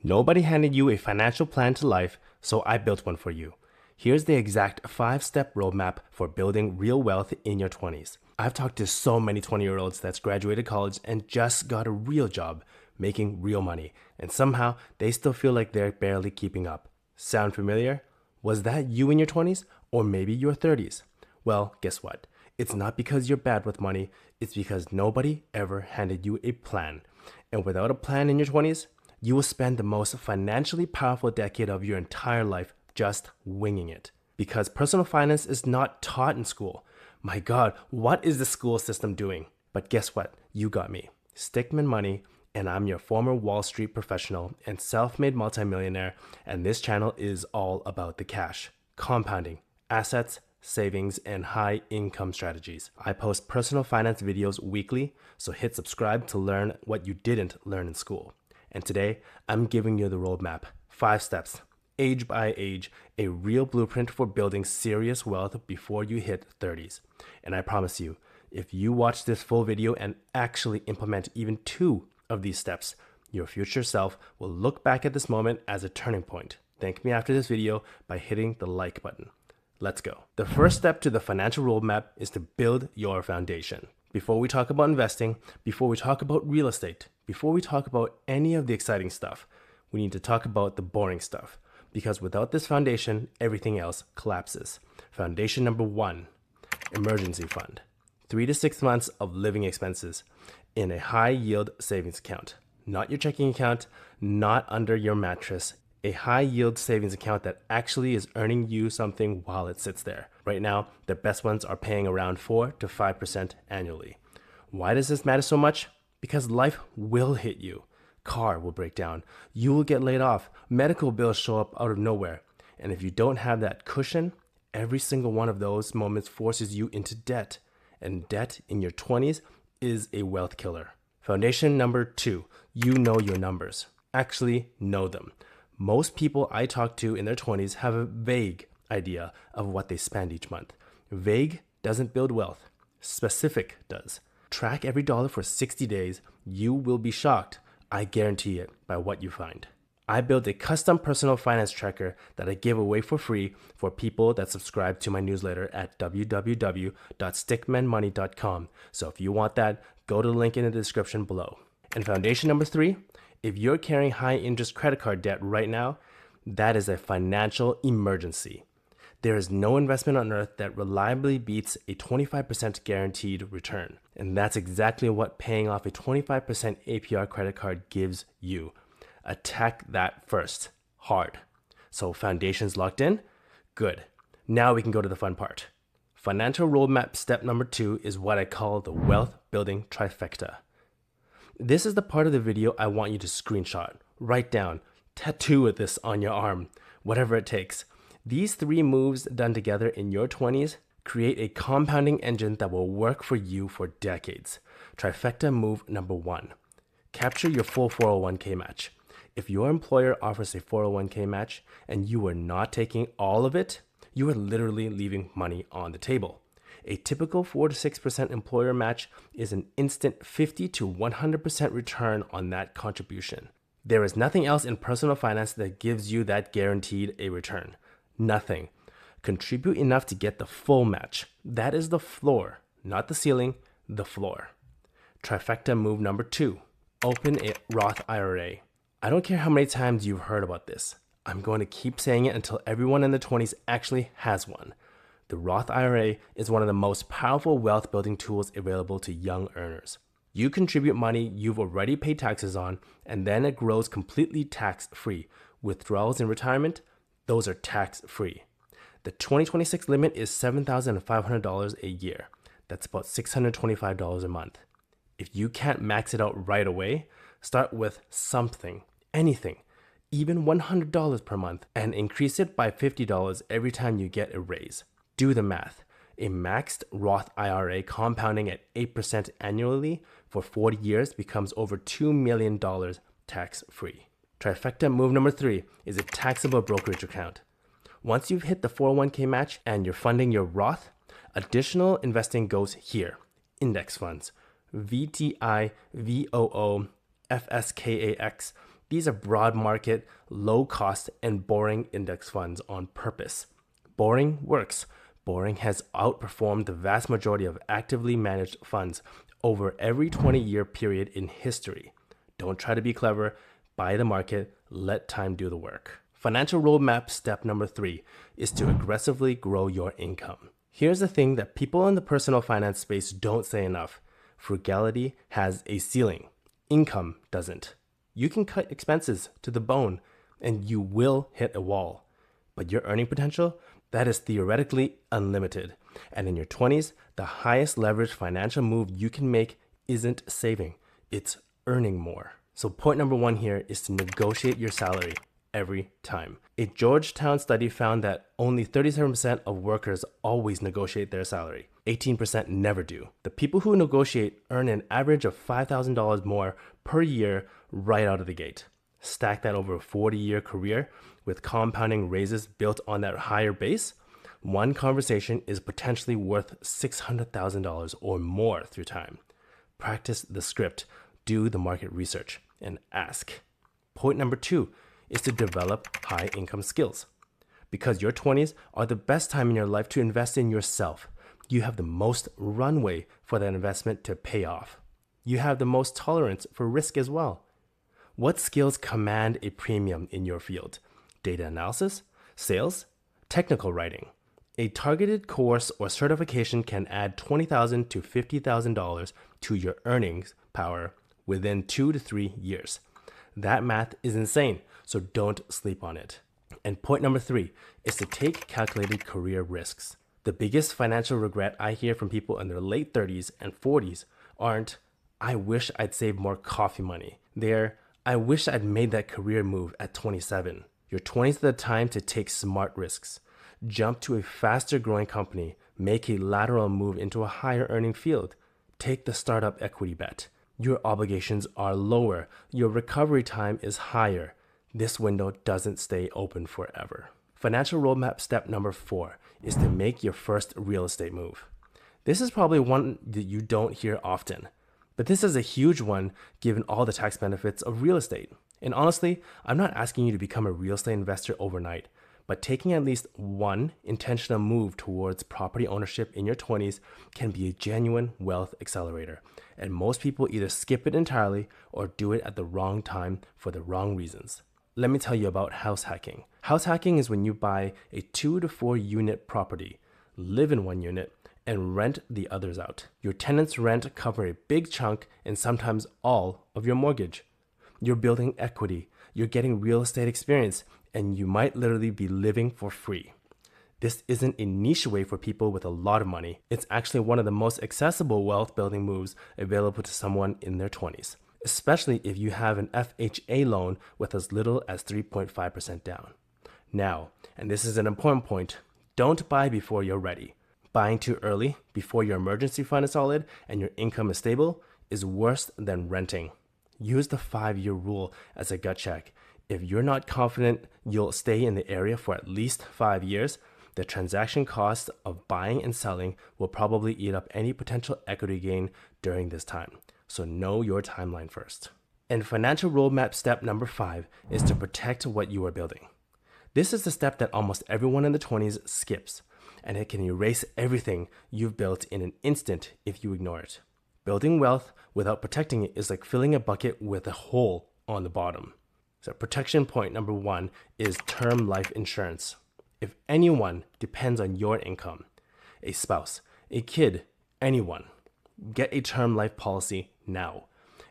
Nobody handed you a financial plan to life, so I built one for you. Here's the exact 5-step roadmap for building real wealth in your 20s. I've talked to so many 20-year-olds that's graduated college and just got a real job, making real money, and somehow they still feel like they're barely keeping up. Sound familiar? Was that you in your 20s or maybe your 30s? Well, guess what? It's not because you're bad with money, it's because nobody ever handed you a plan. And without a plan in your 20s, you will spend the most financially powerful decade of your entire life just winging it. Because personal finance is not taught in school. My God, what is the school system doing? But guess what? You got me. StickmenMoney, and I'm your former Wall Street professional and self-made multimillionaire, and this channel is all about the cash, compounding, assets, savings, and high income strategies. I post personal finance videos weekly, so hit subscribe to learn what you didn't learn in school. And today, I'm giving you the roadmap, 5 steps, age by age, a real blueprint for building serious wealth before you hit 30s. And I promise you, if you watch this full video and actually implement even 2 of these steps, your future self will look back at this moment as a turning point. Thank me after this video by hitting the like button. Let's go. The first step to the financial roadmap is to build your foundation. Before we talk about investing, before we talk about real estate, before we talk about any of the exciting stuff, we need to talk about the boring stuff. Because without this foundation, everything else collapses. Foundation number 1, emergency fund. 3 to 6 months of living expenses in a high yield savings account. Not your checking account, not under your mattress. A high yield savings account that actually is earning you something while it sits there. Right now, the best ones are paying around 4 to 5% annually. Why does this matter so much? Because life will hit you. Car will break down. You will get laid off. Medical bills show up out of nowhere. And if you don't have that cushion, every single one of those moments forces you into debt. And debt in your 20s is a wealth killer. Foundation number 2, you know your numbers. Actually know them. Most people I talk to in their 20s have a vague idea of what they spend each month. Vague doesn't build wealth. Specific does. Track every dollar for 60 days. You will be shocked, I guarantee it, by what you find. I built a custom personal finance tracker that I give away for free for people that subscribe to my newsletter at www.stickmenmoney.com. So if you want that, go to the link in the description below. And foundation number 3, if you're carrying high interest credit card debt right now, that is a financial emergency. There is no investment on earth that reliably beats a 25% guaranteed return. And that's exactly what paying off a 25% APR credit card gives you. Attack that first, hard. So foundation's locked in? Good. Now we can go to the fun part. Financial roadmap step number 2 is what I call the wealth building trifecta. This is the part of the video I want you to screenshot, write down, tattoo this on your arm, whatever it takes. These 3 moves done together in your 20s create a compounding engine that will work for you for decades. Trifecta move number 1, capture your full 401k match. If your employer offers a 401k match and you are not taking all of it, you are literally leaving money on the table. A typical 4 to 6% employer match is an instant 50 to 100% return on that contribution. There is nothing else in personal finance that gives you that guaranteed a return. Nothing. Contribute enough to get the full match. That is the floor, not the ceiling, the floor. Trifecta move number 2, open a Roth-IRA. I don't care how many times you've heard about this. I'm going to keep saying it until everyone in the 20s actually has one. The Roth-IRA is one of the most powerful wealth building tools available to young earners. You contribute money you've already paid taxes on, and then it grows completely tax-free. Withdrawals in retirement, those are tax-free. The 2026 limit is $7,500 a year. That's about $625 a month. If you can't max it out right away, start with something, anything, even $100 per month, and increase it by $50 every time you get a raise. Do the math. A maxed Roth IRA compounding at 8% annually for 40 years becomes over $2 million tax-free. Trifecta move number 3 is a taxable brokerage account. Once you've hit the 401k match and you're funding your Roth, additional investing goes here. Index funds, VTI, VOO, FSKAX, These are broad market, low cost, and boring index funds on purpose. Boring works. Boring has outperformed the vast majority of actively managed funds over every 20-year period in history. Don't try to be clever. Buy the market. Let time do the work. Financial roadmap step number 3 is to aggressively grow your income. Here's the thing that people in the personal finance space don't say enough. Frugality has a ceiling. Income doesn't. You can cut expenses to the bone and you will hit a wall. But your earning potential, that is theoretically unlimited. And in your 20s, the highest leverage financial move you can make isn't saving, it's earning more. So point number 1 here is to negotiate your salary every time. A Georgetown study found that only 37% of workers always negotiate their salary. 18% never do. The people who negotiate earn an average of $5,000 more per year right out of the gate. Stack that over a 40-year career with compounding raises built on that higher base. One conversation is potentially worth $600,000 or more through time. Practice the script, do the market research, and ask. Point number 2 is to develop high income skills. Because your 20s are the best time in your life to invest in yourself. You have the most runway for that investment to pay off. You have the most tolerance for risk as well. What skills command a premium in your field? Data analysis, sales, technical writing. A targeted course or certification can add $20,000 to $50,000 to your earnings power within 2 to 3 years. That math is insane, so don't sleep on it. And point number 3 is to take calculated career risks. The biggest financial regret I hear from people in their late 30s and 40s aren't, I wish I'd saved more coffee money. They're, I wish I'd made that career move at 27. Your 20s are the time to take smart risks. Jump to a faster growing company. Make a lateral move into a higher earning field. Take the startup equity bet. Your obligations are lower. Your recovery time is higher. This window doesn't stay open forever. Financial roadmap step number 4 is to make your first real estate move. This is probably one that you don't hear often, but this is a huge one given all the tax benefits of real estate. And honestly, I'm not asking you to become a real estate investor overnight, but taking at least one intentional move towards property ownership in your 20s can be a genuine wealth accelerator. And most people either skip it entirely or do it at the wrong time for the wrong reasons. Let me tell you about house hacking. House hacking is when you buy a 2 to 4 unit property, live in one unit, and rent the others out. Your tenant's rent cover a big chunk and sometimes all of your mortgage. You're building equity, you're getting real estate experience, and you might literally be living for free. This isn't a niche way for people with a lot of money. It's actually one of the most accessible wealth building moves available to someone in their 20s, especially if you have an FHA loan with as little as 3.5% down. Now, and this is an important point, don't buy before you're ready. Buying too early, before your emergency fund is solid and your income is stable, is worse than renting. Use the 5-year rule as a gut check. If you're not confident you'll stay in the area for at least 5 years, the transaction cost of buying and selling will probably eat up any potential equity gain during this time. So know your timeline first. And financial roadmap step number 5 is to protect what you are building. This is the step that almost everyone in the 20s skips, and it can erase everything you've built in an instant if you ignore it. Building wealth without protecting it is like filling a bucket with a hole on the bottom. So protection point number 1 is term life insurance. If anyone depends on your income, a spouse, a kid, anyone, get a term life policy now.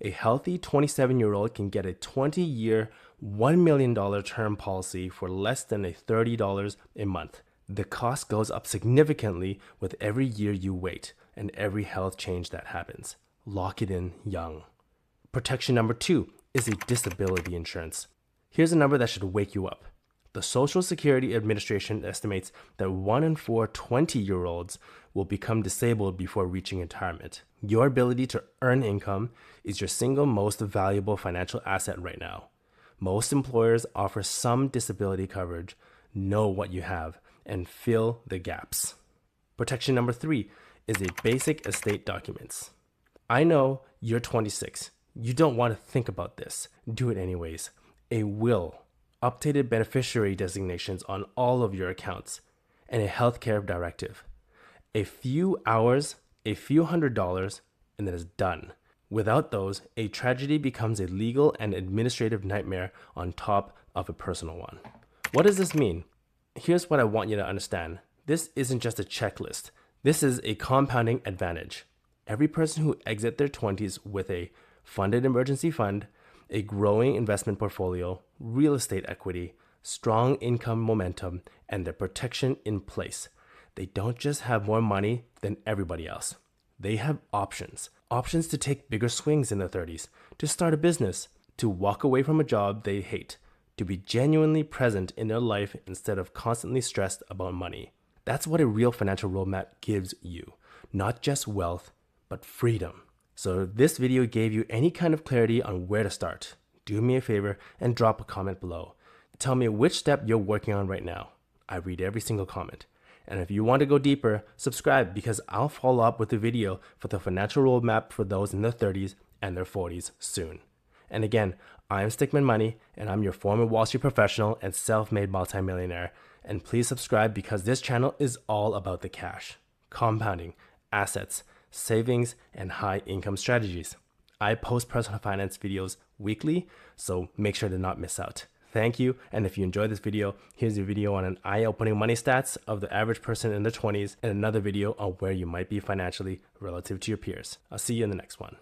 A healthy 27-year-old can get a 20-year, $1 million term policy for less than $30 a month. The cost goes up significantly with every year you wait and every health change that happens. Lock it in young. Protection number 2 is a disability insurance. Here's a number that should wake you up. The Social Security Administration estimates that 1 in 4 20-year-olds will become disabled before reaching retirement. Your ability to earn income is your single most valuable financial asset right now. Most employers offer some disability coverage. Know what you have and fill the gaps. Protection number 3 is a basic estate documents. I know you're 26. You don't want to think about this. Do it anyways. a will, updated beneficiary designations on all of your accounts, and a healthcare directive. A few hours, a few $100s, and then it's done. Without those, a tragedy becomes a legal and administrative nightmare on top of a personal one. What does this mean? Here's what I want you to understand. This isn't just a checklist. This is a compounding advantage. Every person who exits their 20s with a funded emergency fund, a growing investment portfolio, real estate equity, strong income momentum, and their protection in place, they don't just have more money than everybody else. They have options. Options to take bigger swings in their 30s, to start a business, to walk away from a job they hate, to be genuinely present in their life instead of constantly stressed about money. That's what a real financial roadmap gives you. Not just wealth, but freedom. So if this video gave you any kind of clarity on where to start, do me a favor and drop a comment below. Tell me which step you're working on right now. I read every single comment. And if you want to go deeper, subscribe because I'll follow up with a video for the financial roadmap for those in their 30s and their 40s soon. And again, I'm StickmenMoney, and I'm your former Wall Street professional and self-made multimillionaire. And please subscribe because this channel is all about the cash, compounding, assets, savings, and high income strategies. I post personal finance videos weekly, so make sure to not miss out. Thank you, and if you enjoyed this video, here's a video on an eye-opening money stats of the average person in their 20s and another video on where you might be financially relative to your peers. I'll see you in the next one.